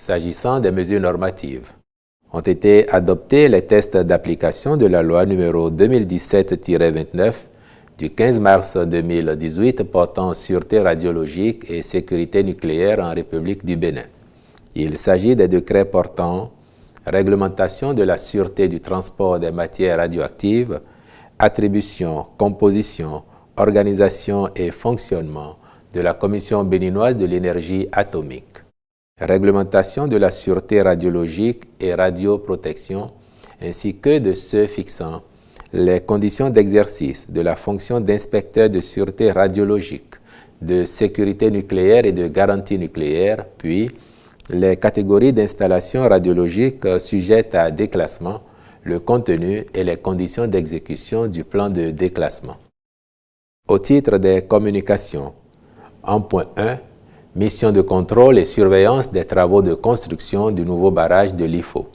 S'agissant des mesures normatives, ont été adoptés les tests d'application de la loi numéro 2017-29 du 15 mars 2018 portant sûreté radiologique et sécurité nucléaire en République du Bénin. Il s'agit des décrets portant réglementation de la sûreté du transport des matières radioactives, attribution, composition, organisation et fonctionnement de la Commission béninoise de l'énergie atomique, réglementation de la sûreté radiologique et radioprotection, ainsi que de ceux fixant les conditions d'exercice de la fonction d'inspecteur de sûreté radiologique, de sécurité nucléaire et de garantie nucléaire, puis les catégories d'installations radiologiques sujettes à déclassement, le contenu et les conditions d'exécution du plan de déclassement. Au titre des communications, en point 1, mission de contrôle et surveillance des travaux de construction du nouveau barrage de l'IFO.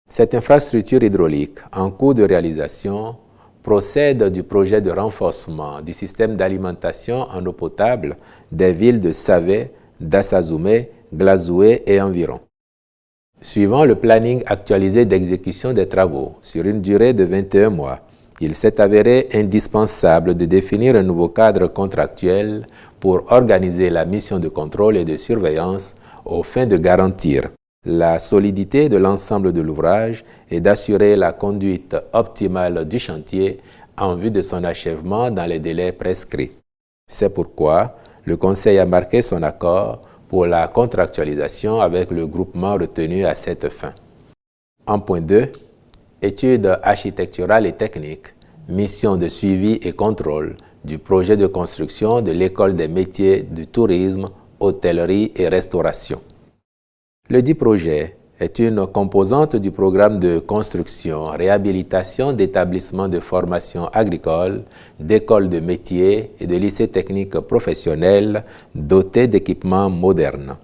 Cette infrastructure hydraulique, en cours de réalisation, procède du projet de renforcement du système d'alimentation en eau potable des villes de Savé, d'Assazumé, Glazoué et environ. Suivant le planning actualisé d'exécution des travaux sur une durée de 21 mois, il s'est avéré indispensable de définir un nouveau cadre contractuel pour organiser la mission de contrôle et de surveillance aux fins de garantir la solidité de l'ensemble de l'ouvrage et d'assurer la conduite optimale du chantier en vue de son achèvement dans les délais prescrits. C'est pourquoi le Conseil a marqué son accord pour la contractualisation avec le groupement retenu à cette fin. En point 2, études architecturales et techniques, mission de suivi et contrôle du projet de construction de l'École des métiers du tourisme, hôtellerie et restauration. Le dit projet est une composante du programme de construction, réhabilitation d'établissements de formation agricole, d'écoles de métiers et de lycées techniques professionnels dotés d'équipements modernes.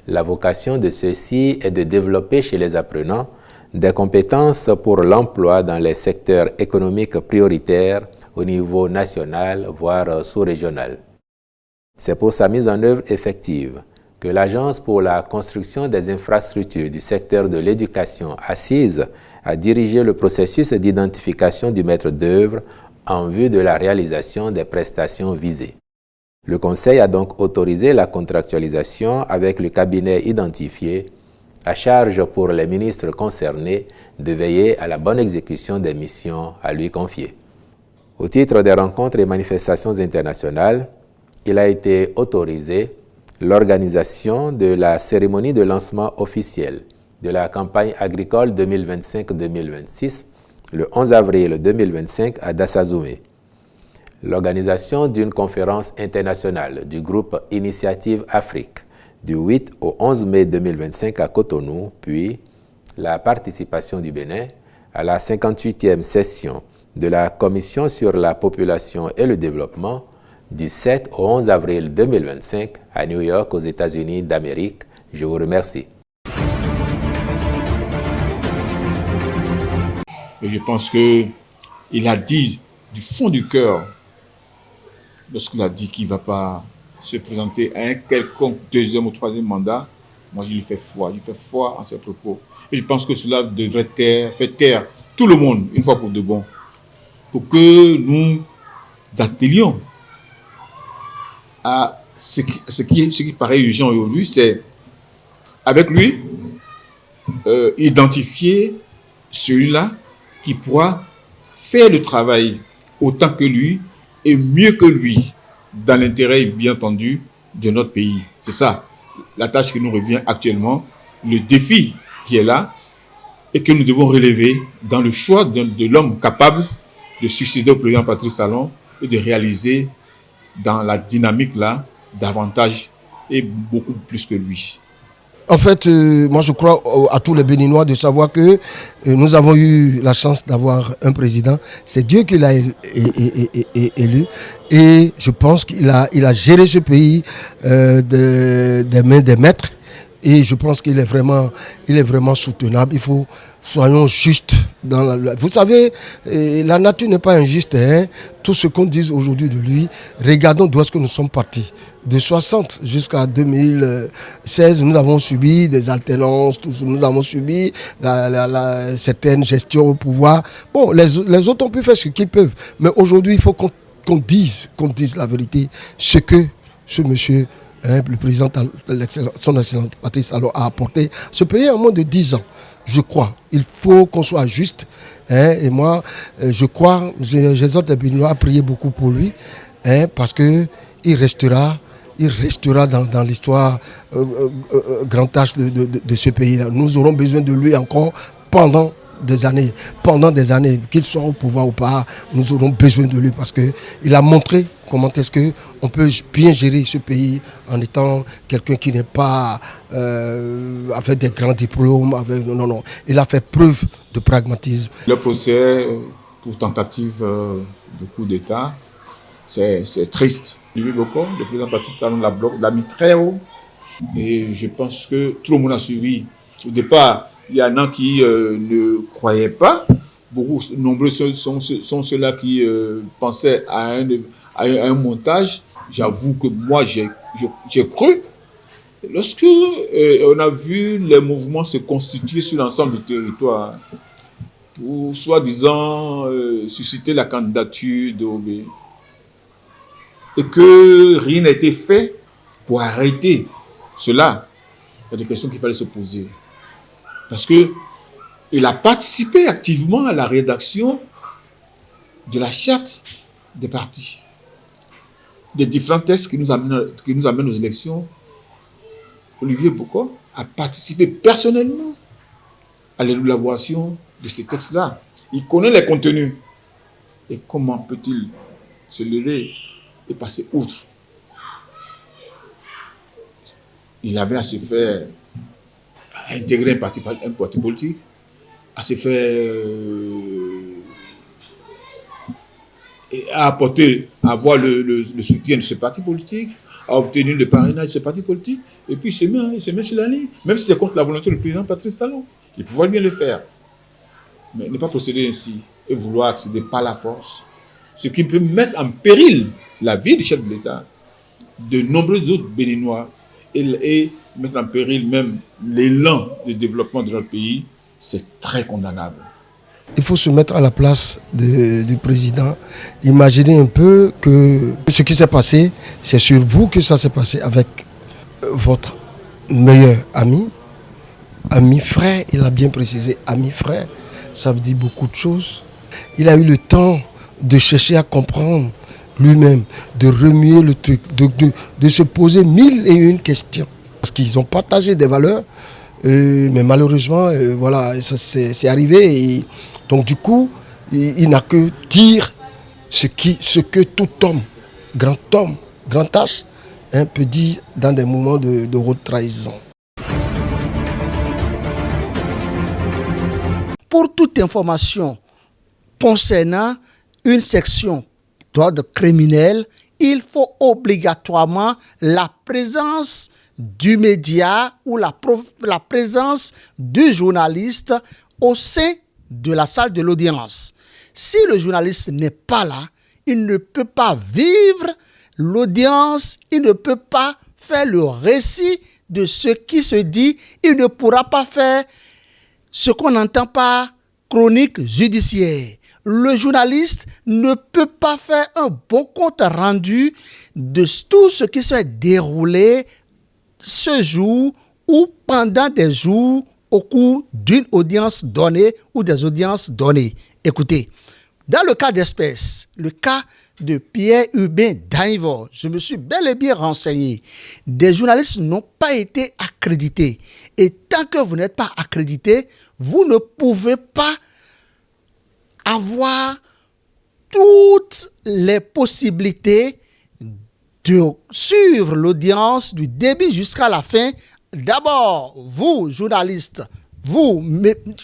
La vocation de ceux-ci est de développer chez les apprenants des compétences pour l'emploi dans les secteurs économiques prioritaires au niveau national, voire sous-régional. C'est pour sa mise en œuvre effective que l'Agence pour la construction des infrastructures du secteur de l'éducation assise a dirigé le processus d'identification du maître d'œuvre en vue de la réalisation des prestations visées. Le Conseil a donc autorisé la contractualisation avec le cabinet identifié, à charge pour les ministres concernés de veiller à la bonne exécution des missions à lui confiées. Au titre des rencontres et manifestations internationales, il a été autorisé l'organisation de la cérémonie de lancement officiel de la campagne agricole 2025-2026 le 11 avril 2025 à Dassazumé. L'organisation d'une conférence internationale du groupe Initiative Afrique du 8 au 11 mai 2025 à Cotonou, puis la participation du Bénin à la 58e session de la Commission sur la population et le développement du 7 au 11 avril 2025 à New York, aux États-Unis d'Amérique. Je vous remercie. Et je pense qu'il a dit du fond du cœur, lorsqu'il a dit qu'il ne va pas se présenter à un quelconque deuxième ou troisième mandat, moi je lui fais foi en ses propos. Et je pense que cela devrait faire taire tout le monde, une fois pour de bon, pour que nous attelions à ce qui paraît urgent aujourd'hui, c'est avec lui identifier celui-là qui pourra faire le travail autant que lui et mieux que lui, dans l'intérêt, bien entendu, de notre pays. C'est ça, la tâche qui nous revient actuellement, le défi qui est là et que nous devons relever dans le choix de l'homme capable de succéder au président Patrice Talon et de réaliser dans la dynamique là, davantage et beaucoup plus que lui. En fait, moi je crois à tous les Béninois de savoir que nous avons eu la chance d'avoir un président. C'est Dieu qui l'a élu. Et je pense qu'il a géré ce pays des mains des maîtres. Et je pense qu'il est vraiment soutenable. Il faut, soyons justes dans la... Vous savez, la nature n'est pas injuste. Hein? Tout ce qu'on dit aujourd'hui de lui, regardons d'où est-ce que nous sommes partis. De 60 jusqu'à 2016, nous avons subi des alternances, nous avons subi certaines gestions au pouvoir. Bon, les autres ont pu faire ce qu'ils peuvent. Mais aujourd'hui, il faut qu'on dise la vérité. Ce que ce monsieur, le président de son excellence Patrice Talon a apporté ce pays en moins de 10 ans. Je crois. Il faut qu'on soit juste. Et moi, je crois, j'exhorte les Béninois à prier beaucoup pour lui, parce qu'il restera dans l'histoire grand tâche de ce pays-là. Nous aurons besoin de lui encore pendant des années, qu'il soit au pouvoir ou pas, nous aurons besoin de lui parce qu'il a montré comment est-ce qu'on peut bien gérer ce pays en étant quelqu'un qui n'est pas avec des grands diplômes. Non. Il a fait preuve de pragmatisme. Le procès pour tentative de coup d'État, c'est triste. Olivier Boko, le président Patrice Talon l'a mis très haut et je pense que tout le monde a suivi. Au départ, il y en a qui ne croyaient pas. Nombreux sont ceux-là qui pensaient à un montage. J'avoue que moi, j'ai cru. Lorsque on a vu les mouvements se constituer sur l'ensemble du territoire pour soi-disant susciter la candidature d'Obé et que rien n'a été fait pour arrêter cela, il y a des questions qu'il fallait se poser. Parce qu'il a participé activement à la rédaction de la charte des partis, des différents textes qui nous amènent aux élections. Olivier Boko a participé personnellement à l'élaboration de ces textes-là. Il connaît les contenus. Et comment peut-il se lever et passer outre? Il avait à se faire à intégrer un parti politique, à se faire à avoir le soutien de ce parti politique, à obtenir le parrainage de ce parti politique, et puis il se met sur la ligne, même si c'est contre la volonté du président Patrice Talon. Il pourrait bien le faire. Mais ne pas procéder ainsi et vouloir accéder par la force, ce qui peut mettre en péril la vie du chef de l'État, de nombreux autres Béninois, et mettre en péril même l'élan de développement de notre pays, c'est très condamnable. Il faut se mettre à la place du président. Imaginez un peu que ce qui s'est passé, c'est sur vous que ça s'est passé avec votre meilleur ami frère, il a bien précisé, ami frère, ça veut dire beaucoup de choses. Il a eu le temps de chercher à comprendre lui-même, de remuer le truc, de se poser 1001 questions. Parce qu'ils ont partagé des valeurs, mais malheureusement, voilà, c'est arrivé. Et donc du coup, il n'a que dire ce que tout homme, grand H, peut dire dans des moments de haute trahison. Pour toute information concernant une section d'ordre criminel, il faut obligatoirement la présence du média ou la présence du journaliste au sein de la salle de l'audience. Si le journaliste n'est pas là, il ne peut pas vivre l'audience, il ne peut pas faire le récit de ce qui se dit, il ne pourra pas faire ce qu'on entend par chronique judiciaire. Le journaliste ne peut pas faire un bon compte rendu de tout ce qui s'est déroulé ce jour ou pendant des jours au cours d'une audience donnée ou des audiences données. Écoutez, dans le cas d'espèce, le cas de Pierre-Hubin Danivor, je me suis bel et bien renseigné. Des journalistes n'ont pas été accrédités. Et tant que vous n'êtes pas accrédité, vous ne pouvez pas avoir toutes les possibilités de suivre l'audience du début jusqu'à la fin. D'abord, vous, journalistes, vous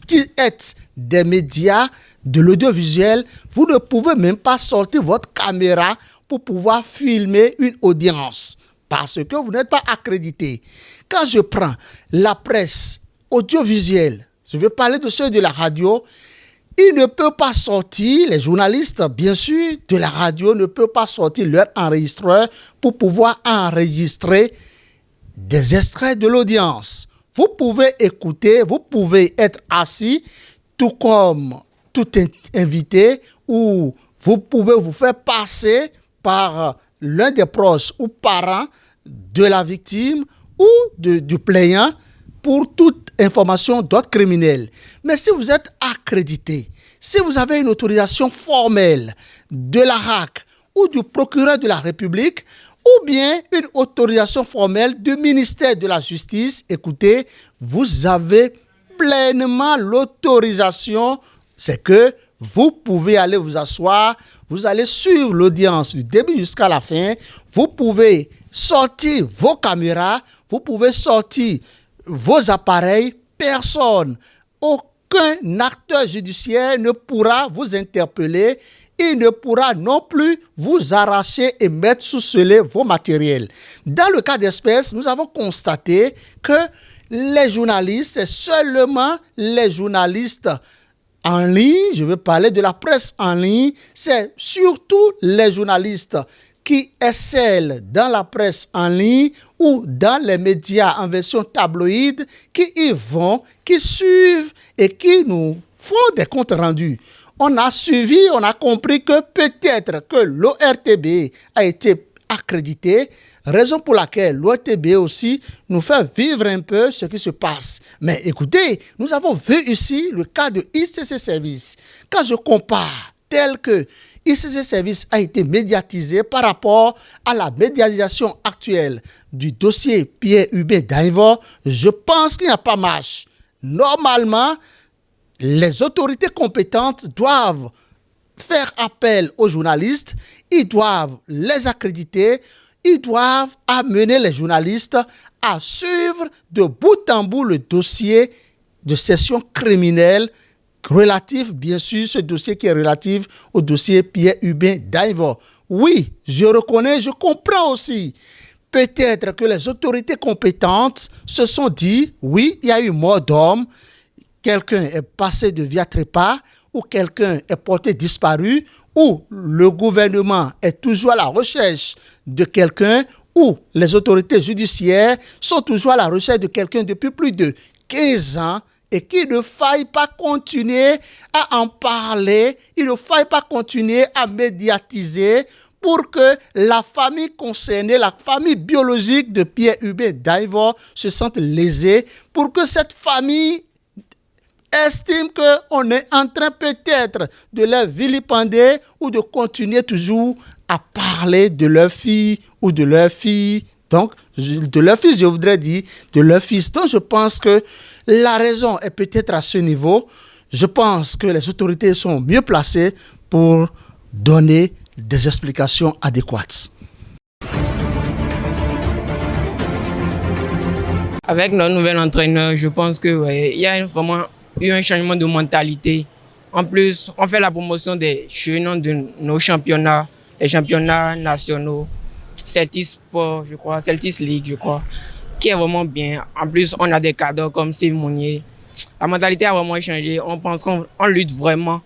qui êtes des médias, de l'audiovisuel, vous ne pouvez même pas sortir votre caméra pour pouvoir filmer une audience. parce que vous n'êtes pas accrédité. Quand je prends la presse audiovisuelle, je vais parler de ceux de la radio, ils ne peuvent pas sortir, les journalistes, bien sûr, de la radio ne peuvent pas sortir leur enregistreur pour pouvoir enregistrer des extraits de l'audience. Vous pouvez écouter, vous pouvez être assis, tout comme tout invité, ou vous pouvez vous faire passer par l'un des proches ou parents de la victime ou du plaignant pour toute information d'ordre criminel. Mais si vous êtes accrédité, si vous avez une autorisation formelle de la RAC ou du procureur de la République, ou bien une autorisation formelle du ministère de la Justice, écoutez, vous avez pleinement l'autorisation, c'est que vous pouvez aller vous asseoir, vous allez suivre l'audience du début jusqu'à la fin, vous pouvez sortir vos caméras, vous pouvez sortir vos appareils, personne, aucun acteur judiciaire ne pourra vous interpeller, il ne pourra non plus vous arracher et mettre sous scellé vos matériels. Dans le cas d'espèce, nous avons constaté que les journalistes, c'est seulement les journalistes en ligne, je veux parler de la presse en ligne, c'est surtout les journalistes qui excellent dans la presse en ligne ou dans les médias en version tabloïde, qui y vont, qui suivent et qui nous font des comptes rendus. On a suivi, on a compris que peut-être que l'ORTB a été accrédité, raison pour laquelle l'ORTB aussi nous fait vivre un peu ce qui se passe. Mais écoutez, nous avons vu ici le cas de ICC Service. Quand je compare tel que ICC Service a été médiatisé par rapport à la médiatisation actuelle du dossier Pierre-Hubert Danivor, je pense qu'il n'y a pas marche. Normalement, les autorités compétentes doivent faire appel aux journalistes, ils doivent les accréditer, ils doivent amener les journalistes à suivre de bout en bout le dossier de session criminelle relatif, bien sûr, ce dossier qui est relatif au dossier Pierre-Hubert Danivor. Oui, je reconnais, je comprends aussi. Peut-être que les autorités compétentes se sont dit, oui, il y a eu mort d'homme, quelqu'un est passé de via trépas, ou quelqu'un est porté disparu, ou le gouvernement est toujours à la recherche de quelqu'un, ou les autorités judiciaires sont toujours à la recherche de quelqu'un depuis plus de 15 ans, et qu'il ne faille pas continuer à en parler, il ne faille pas continuer à médiatiser pour que la famille concernée, la famille biologique de Pierre-Hubert Danivor se sente lésée, pour que cette famille estime qu'on est en train peut-être de les vilipender ou de continuer toujours à parler de leur fille ou de leur fille. Donc, de leur fils, je voudrais dire de leur fils. Donc, je pense que la raison est peut-être à ce niveau. Je pense que les autorités sont mieux placées pour donner des explications adéquates. Avec notre nouvel entraîneur, je pense qu'il y a vraiment eu un changement de mentalité. En plus, on fait la promotion des jeunes de nos championnats, les championnats nationaux, Celtic Sport, je crois, Celtic League, je crois, qui est vraiment bien. En plus, on a des cadres comme Steve Mounier. La mentalité a vraiment changé. On pense qu'on lutte vraiment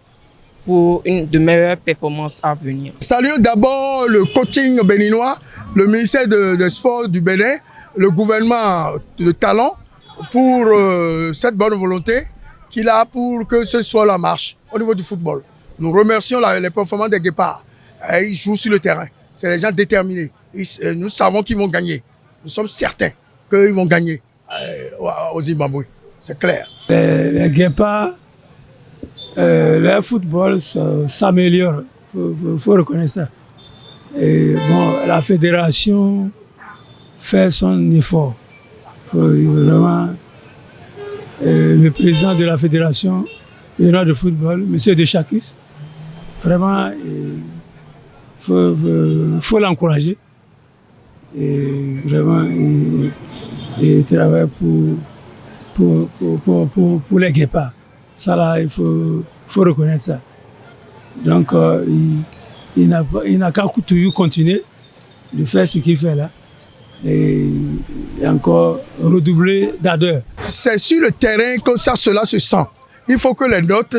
pour de meilleures performances à venir. Salut d'abord le coaching béninois, le ministère des Sports du Bénin, le gouvernement de Talon pour cette bonne volonté qu'il a pour que ce soit la marche au niveau du football. Nous remercions les performances des Guépards. Ils jouent sur le terrain. C'est des gens déterminés. Nous savons qu'ils vont gagner. Nous sommes certains qu'ils vont gagner au Zimbabwe. C'est clair. Les Guépards, le football s'améliore. Il faut reconnaître ça. Et bon, la fédération fait son effort. Vraiment, le président de la fédération de football, M. Dechakis, vraiment, faut l'encourager. Et vraiment, il travaille pour les Guépards. Ça là, il faut reconnaître ça. Donc, il n'a qu'à toujours continuer de faire ce qu'il fait là. et encore redoubler d'ardeur. C'est sur le terrain que cela se sent. Il faut que les nôtres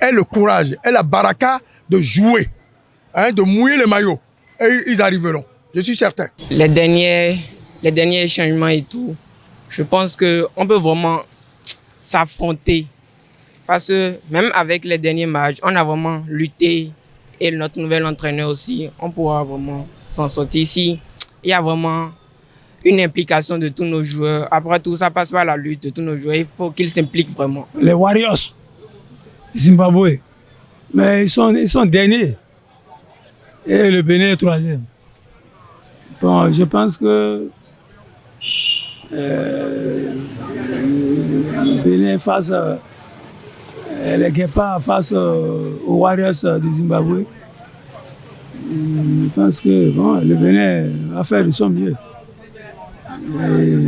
aient le courage, aient la baraka de jouer, de mouiller le maillot. Et ils arriveront, je suis certain. Les derniers changements et tout, je pense qu'on peut vraiment s'affronter. Parce que même avec les derniers matchs, on a vraiment lutté. Et notre nouvel entraîneur aussi, on pourra vraiment s'en sortir ici. Il y a vraiment une implication de tous nos joueurs. Après tout, ça passe par la lutte de tous nos joueurs. Il faut qu'ils s'impliquent vraiment. Les Warriors, Zimbabwe, mais ils sont derniers. Et le Bénin est troisième. Bon, je pense que le Bénin face les Guépards face aux Warriors de Zimbabwe. Je pense que bon, le Bénin va faire de son mieux. Et,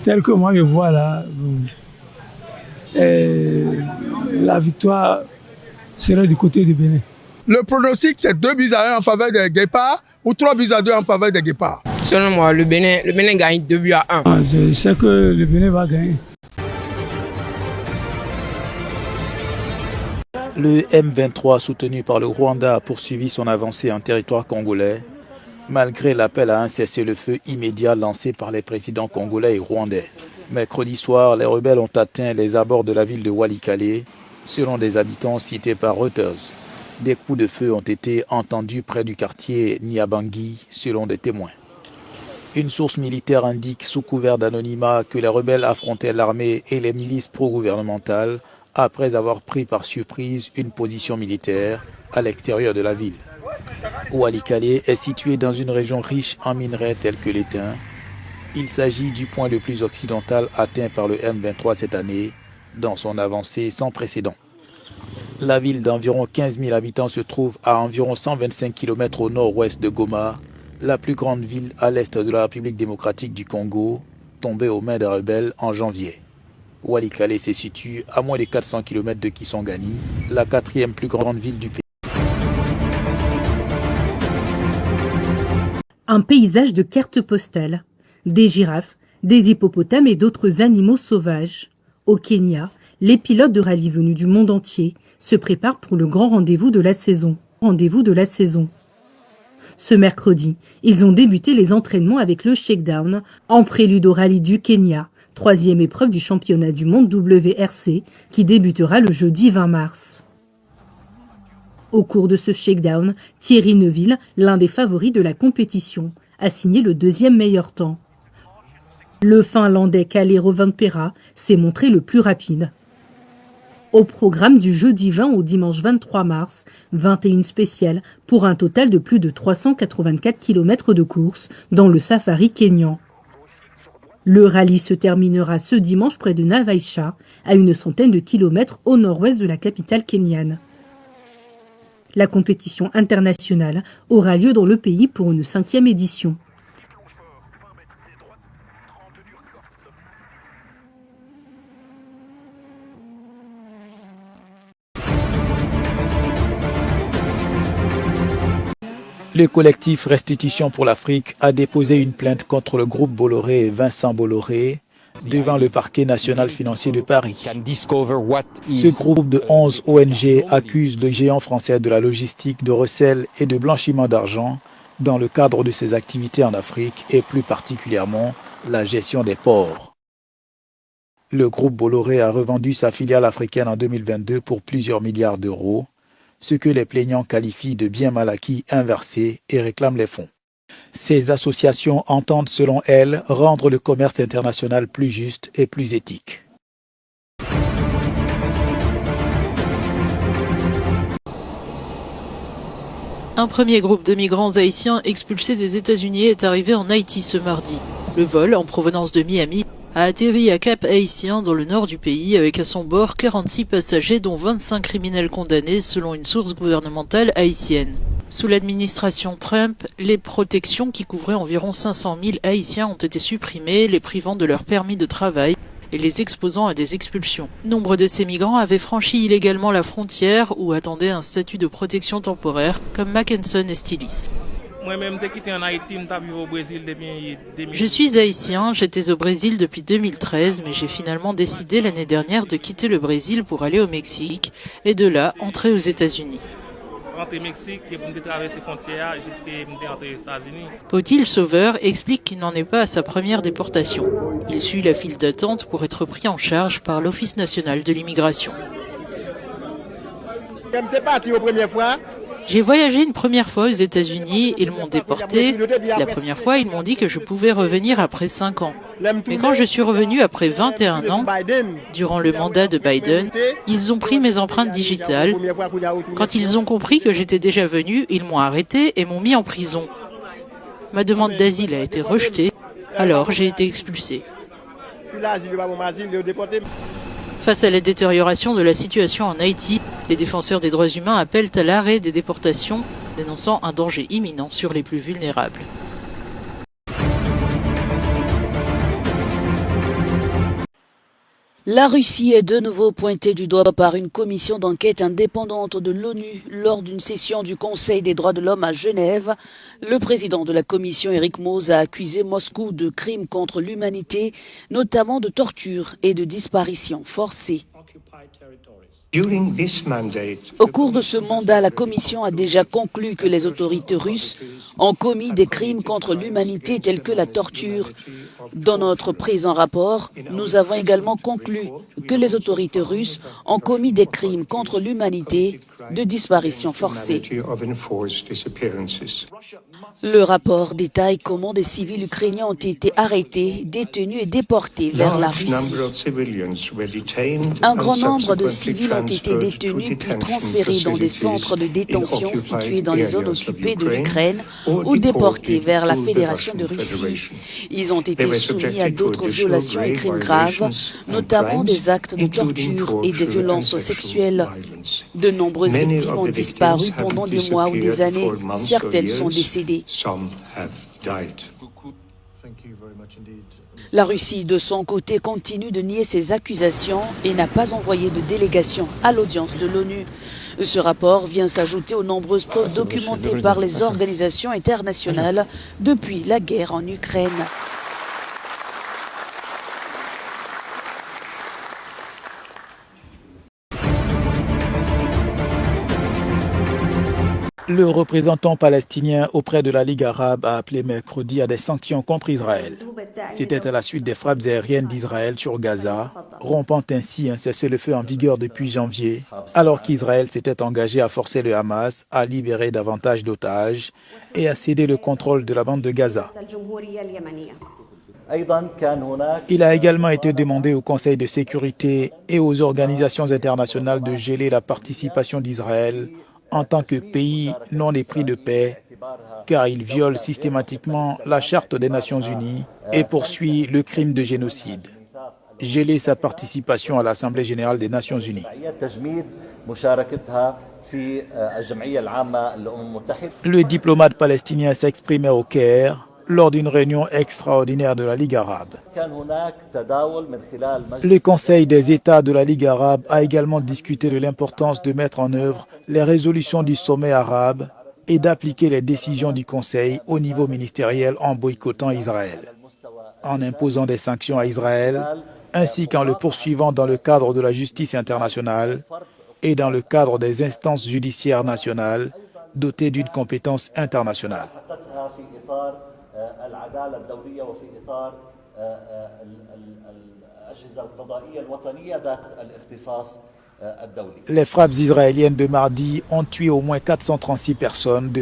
tel que moi je vois là, bon, la victoire serait du côté du Bénin. Le pronostic, c'est 2-1 en faveur des Guépards ou 3-2 en faveur des Guépards. Selon moi, le Bénin gagne 2-1. Je sais que le Bénin va gagner. Le M23 soutenu par le Rwanda a poursuivi son avancée en territoire congolais, malgré l'appel à un cessez-le-feu immédiat lancé par les présidents congolais et rwandais. Mercredi soir, les rebelles ont atteint les abords de la ville de Walikale, selon des habitants cités par Reuters. Des coups de feu ont été entendus près du quartier Niabangi, selon des témoins. Une source militaire indique, sous couvert d'anonymat, que les rebelles affrontaient l'armée et les milices pro-gouvernementales après avoir pris par surprise une position militaire à l'extérieur de la ville. Walikale est situé dans une région riche en minerais tels que l'étain. Il s'agit du point le plus occidental atteint par le M23 cette année, dans son avancée sans précédent. La ville d'environ 15 000 habitants se trouve à environ 125 km au nord-ouest de Goma, la plus grande ville à l'est de la République démocratique du Congo, tombée aux mains des rebelles en janvier. Walikale se situe à moins de 400 km de Kisangani, la quatrième plus grande ville du pays. Un paysage de cartes postales, des girafes, des hippopotames et d'autres animaux sauvages. Au Kenya, les pilotes de rallye venus du monde entier se préparent pour le grand rendez-vous de la saison. Ce mercredi, ils ont débuté les entraînements avec le shakedown en prélude au rallye du Kenya, troisième épreuve du championnat du monde WRC qui débutera le jeudi 20 mars. Au cours de ce shakedown, Thierry Neuville, l'un des favoris de la compétition, a signé le deuxième meilleur temps. Le Finlandais Kalle Rovanperä s'est montré le plus rapide. Au programme du jeudi 20 au dimanche 23 mars, 21 spéciales pour un total de plus de 384 km de course dans le safari kényan. Le rallye se terminera ce dimanche près de Navaisha, à une centaine de kilomètres au nord-ouest de la capitale kenyane. La compétition internationale aura lieu dans le pays pour une 5e édition. Le collectif Restitution pour l'Afrique a déposé une plainte contre le groupe Bolloré et Vincent Bolloré devant le parquet national financier de Paris. Ce groupe de 11 ONG accuse le géant français de la logistique, de recel et de blanchiment d'argent dans le cadre de ses activités en Afrique et plus particulièrement la gestion des ports. Le groupe Bolloré a revendu sa filiale africaine en 2022 pour plusieurs milliards d'euros, ce que les plaignants qualifient de bien mal acquis inversé et réclament les fonds. Ces associations entendent, selon elles, rendre le commerce international plus juste et plus éthique. Un premier groupe de migrants haïtiens expulsés des États-Unis est arrivé en Haïti ce mardi. Le vol, en provenance de Miami, a atterri à Cap-Haïtien dans le nord du pays avec à son bord 46 passagers dont 25 criminels condamnés selon une source gouvernementale haïtienne. Sous l'administration Trump, les protections qui couvraient environ 500 000 Haïtiens ont été supprimées, les privant de leur permis de travail et les exposant à des expulsions. Nombre de ces migrants avaient franchi illégalement la frontière ou attendaient un statut de protection temporaire, comme Mackenson et Stilis. Je suis haïtien, j'étais au Brésil depuis 2013, mais j'ai finalement décidé l'année dernière de quitter le Brésil pour aller au Mexique et de là entrer aux États-Unis. Odile Sauveur explique qu'il n'en est pas à sa première déportation. Il suit la file d'attente pour être pris en charge par l'Office national de l'immigration. J'ai voyagé une première fois aux États-Unis, ils m'ont déporté. La première fois, ils m'ont dit que je pouvais revenir après 5 ans. Mais quand je suis revenu après 21 ans, durant le mandat de Biden, ils ont pris mes empreintes digitales. Quand ils ont compris que j'étais déjà venu, ils m'ont arrêté et m'ont mis en prison. Ma demande d'asile a été rejetée, alors j'ai été expulsé. Face à la détérioration de la situation en Haïti, les défenseurs des droits humains appellent à l'arrêt des déportations, dénonçant un danger imminent sur les plus vulnérables. La Russie est de nouveau pointée du doigt par une commission d'enquête indépendante de l'ONU lors d'une session du Conseil des droits de l'homme à Genève. Le président de la commission, Eric Moos, a accusé Moscou de crimes contre l'humanité, notamment de torture et de disparition forcée. Au cours de ce mandat, la Commission a déjà conclu que les autorités russes ont commis des crimes contre l'humanité tels que la torture. Dans notre présent rapport, nous avons également conclu que les autorités russes ont commis des crimes contre l'humanité de disparition forcée. Le rapport détaille comment des civils ukrainiens ont été arrêtés, détenus et déportés vers la Russie. Un grand nombre de civils ont été détenus puis transférés dans des centres de détention situés dans les zones occupées de l'Ukraine ou déportés vers la Fédération de Russie. Ils ont été soumis à d'autres violations et crimes graves, notamment des actes de torture et des violences sexuelles. De nombreuses victimes ont disparu pendant des mois ou des années. Certaines sont décédées. La Russie, de son côté, continue de nier ces accusations et n'a pas envoyé de délégation à l'audience de l'ONU. Ce rapport vient s'ajouter aux nombreuses preuves documentées par les organisations internationales depuis la guerre en Ukraine. Le représentant palestinien auprès de la Ligue arabe a appelé mercredi à des sanctions contre Israël. C'était à la suite des frappes aériennes d'Israël sur Gaza, rompant ainsi un cessez-le-feu en vigueur depuis janvier, alors qu'Israël s'était engagé à forcer le Hamas à libérer davantage d'otages et à céder le contrôle de la bande de Gaza. Il a également été demandé au Conseil de sécurité et aux organisations internationales de geler la participation d'Israël en tant que pays non épris de paix, car il viole systématiquement la Charte des Nations Unies et poursuit le crime de génocide. Geler sa participation à l'Assemblée générale des Nations Unies. Le diplomate palestinien s'exprimait au Caire lors d'une réunion extraordinaire de la Ligue arabe. Le Conseil des États de la Ligue arabe a également discuté de l'importance de mettre en œuvre les résolutions du sommet arabe et d'appliquer les décisions du Conseil au niveau ministériel en boycottant Israël, en imposant des sanctions à Israël, ainsi qu'en le poursuivant dans le cadre de la justice internationale et dans le cadre des instances judiciaires nationales dotées d'une compétence internationale. Les frappes israéliennes de mardi ont tué au moins 436 personnes.